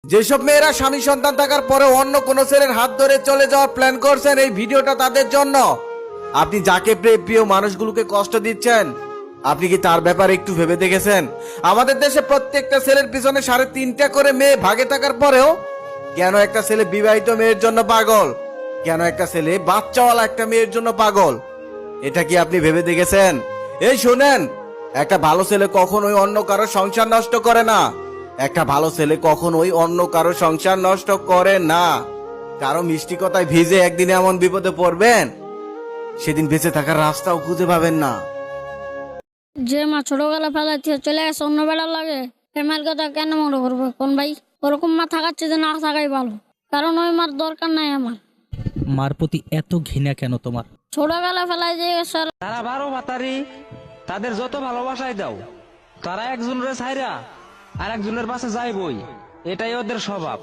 যেসব মেয়েরা স্বামী সন্তান থাকার পরে অন্য কোনো ছেলের হাত ধরে চলে যাওয়ার প্ল্যান করছেন, এই ভিডিওটা তাদের জন্য। আপনি যাকে প্রিয় মানুষগুলোকে কষ্ট দিচ্ছেন, আপনি কি তার ব্যাপারে একটু ভেবে দেখেছেন? আমাদের দেশে প্রত্যেকটা ছেলের পিছনে 3.5টা করে মেয়ে ভাগে থাকার পরেও কেন একটা ছেলে বিবাহিত মেয়ের জন্য পাগল? কেন একটা ছেলে বাচ্চাওয়ালা একটা মেয়ের জন্য পাগল? এটা কি আপনি ভেবে দেখেছেন? এই শোনেন, একটা ভালো ছেলে কখনোই অন্য কারো সংসার নষ্ট করে না। একটা ভালো ছেলে কখনোই অন্য কারো সংসার নষ্ট করে না। কারো মিষ্টি কথায় ভিজে একদিন এমন বিপদে পড়বেন, সেদিন বেঁচে থাকার রাস্তাও খুঁজে পাবেন না। যে মা ছোটবেলা ফেলাইতে চলে গেছে অন্য বেড়া লাগে, এ মার কথা কেন মনে করবো কোন ভাই? ওরকম মা থাকাচ্ছে যে না থাকাই ভালো, কারণ ওই মার দরকার নাই আমার। মার প্রতি এত ঘৃণা কেন তোমার? ছোটবেলা ফেলাই দিয়ে গেছে। তারা 12 ভাতারি, তাদের যত ভালোবাসাই দাও, তারা একজনের ছাইরা আর একজনের পাশে যাইবই, এটাই ওদের স্বভাব।